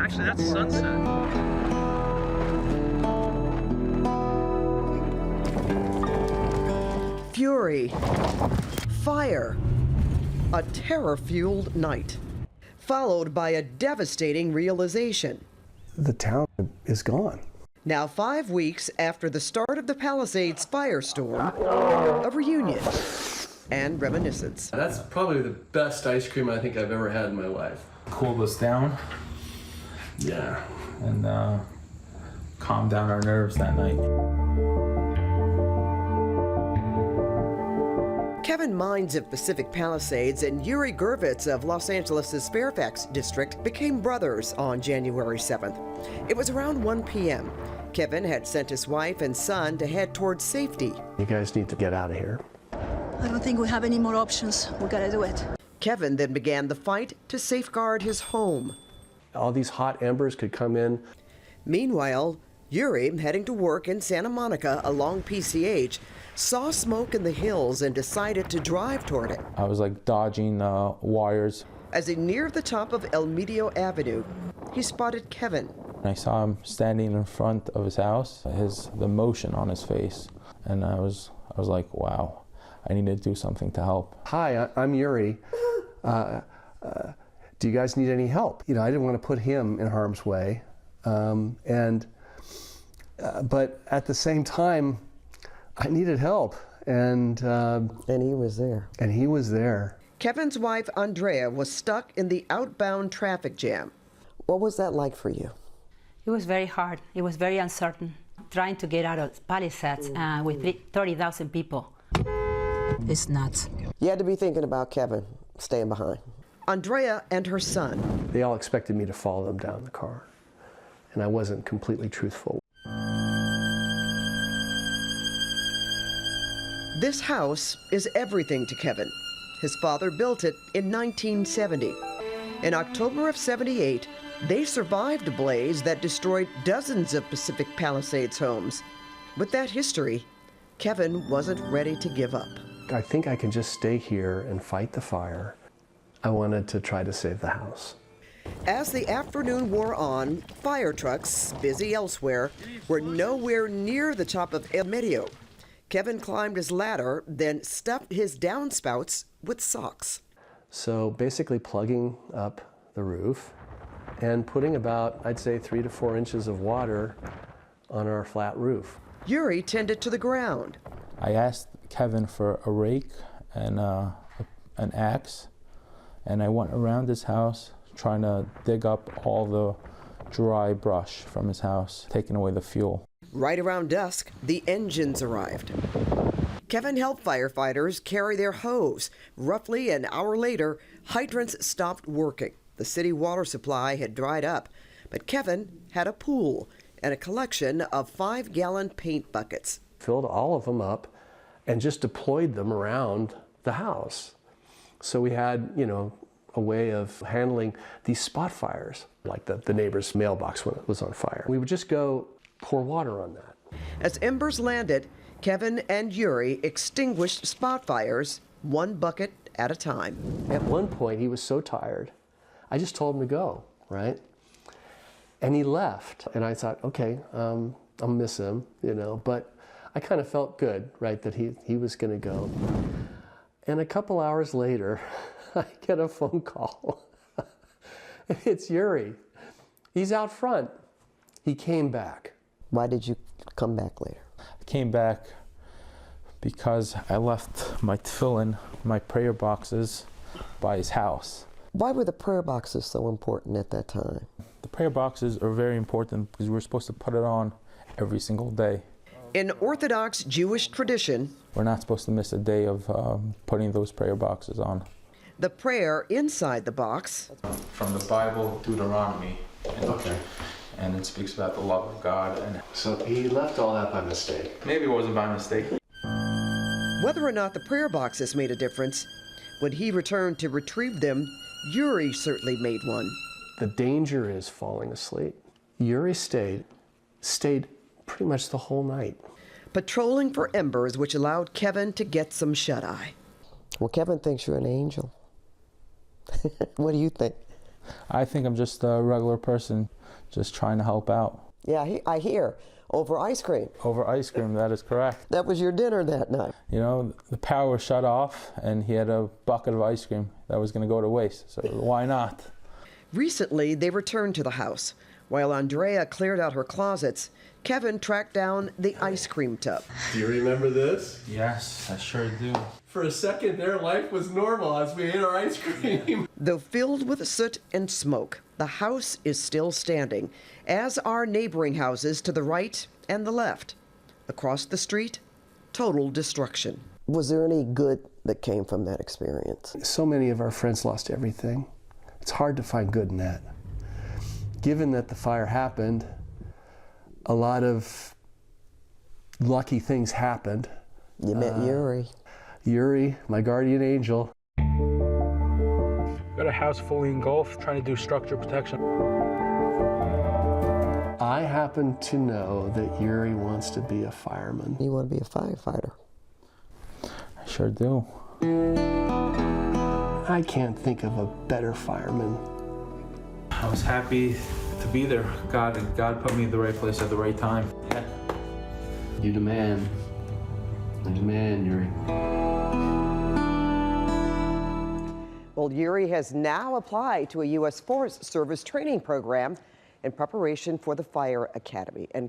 Actually, that's sunset. Fury, fire, a terror-fueled night, followed by a devastating realization. The town is gone. Now 5 weeks after the start of the Palisades firestorm, a reunion and reminiscence. That's probably the best ice cream I think I've ever had in my life. Cooled us down. Yeah. And calmed down our nerves that night. Kevin Mines of Pacific Palisades and Uri Gurvitz of Los Angeles' Fairfax district became brothers on January 7th. It was around 1 p.m. Kevin had sent his wife and son to head towards safety. You guys need to get out of here. I don't think we have any more options. We gotta do it. Kevin then began the fight to safeguard his home. All these hot embers could come in. Meanwhile, Uri, heading to work in Santa Monica along PCH, saw smoke in the hills and decided to drive toward it. I was like dodging wires. As he neared the top of El Medio Avenue, he spotted Kevin. I saw him standing in front of his house, the motion on his face, and I was like, wow, I need to do something to help. Hi, I'm Uri. Do you guys need any help? You know, I didn't want to put him in harm's way, but at the same time, I needed help, and he was there. And he was there. Kevin's wife, Andrea, was stuck in the outbound traffic jam. What was that like for you? It was very hard. It was very uncertain. Trying to get out of Palisades with 30,000 people. It's nuts. You had to be thinking about Kevin staying behind. Andrea and her son. They all expected me to follow them down the car, and I wasn't completely truthful. This house is everything to Kevin. His father built it in 1970. In October of '78, they survived a blaze that destroyed dozens of Pacific Palisades homes. With that history, Kevin wasn't ready to give up. I think I can just stay here and fight the fire. I wanted to try to save the house. As the afternoon wore on, fire trucks, busy elsewhere, were nowhere near the top of El Medio. Kevin climbed his ladder, then stuffed his downspouts with socks. So basically plugging up the roof and putting about, I'd say, 3 to 4 inches of water on our flat roof. Uri tended to the ground. I asked Kevin for a rake and an axe, and I went around his house trying to dig up all the dry brush from his house, taking away the fuel. Right around dusk, the engines arrived. Kevin helped firefighters carry their hose. Roughly an hour later, hydrants stopped working. The city water supply had dried up, but Kevin had a pool and a collection of 5-gallon paint buckets. Filled all of them up and just deployed them around the house. So we had, you know, a way of handling these spot fires, like the neighbor's mailbox when it was on fire. We would just go pour water on that. As embers landed, Kevin and Uri extinguished spot fires, 1 bucket at a time. At one point, he was so tired, I just told him to go, right? And he left. And I thought, okay, I'll miss him, you know, but I kind of felt good, right, that he was going to go. And a couple hours later, I get a phone call. It's Uri. He's out front. He came back. Why did you come back later? I came back because I left my tefillin, my prayer boxes, by his house. Why were the prayer boxes so important at that time? The prayer boxes are very important because we're supposed to put it on every single day. In Orthodox Jewish tradition, we're not supposed to miss a day of putting those prayer boxes on. The prayer inside the box. From the Bible, Deuteronomy. Okay. And it speaks about the love of God. And so he left all that by mistake. Maybe it wasn't by mistake. Whether or not the prayer boxes made a difference, when he returned to retrieve them, Uri certainly made one. The danger is falling asleep. Uri stayed pretty much the whole night. Patrolling for embers, which allowed Kevin to get some shut-eye. Well, Kevin thinks you're an angel. What do you think? I think I'm just a regular person, just trying to help out. Yeah, I hear. Over ice cream. Over ice cream, that is correct. That was your dinner that night. You know, the power was shut off, and he had a bucket of ice cream that was going to go to waste, so why not? Recently, they returned to the house. While Andrea cleared out her closets, Kevin tracked down the ice cream tub. Do you remember this? Yes, I sure do. For a second there, life was normal as we ate our ice cream. Though filled with soot and smoke, the house is still standing, as are neighboring houses to the right and the left. Across the street, total destruction. Was there any good that came from that experience? So many of our friends lost everything. It's hard to find good in that. Given that the fire happened, a lot of lucky things happened. You met Uri. Uri, my guardian angel. Got a house fully engulfed, trying to do structure protection. I happen to know that Uri wants to be a fireman. You want to be a firefighter? I sure do. I can't think of a better fireman. I was happy to be there. God put me in the right place at the right time. Yeah. You're the man. You're the man, Uri. Well, Uri has now applied to a U.S. Forest Service training program in preparation for the Fire Academy. And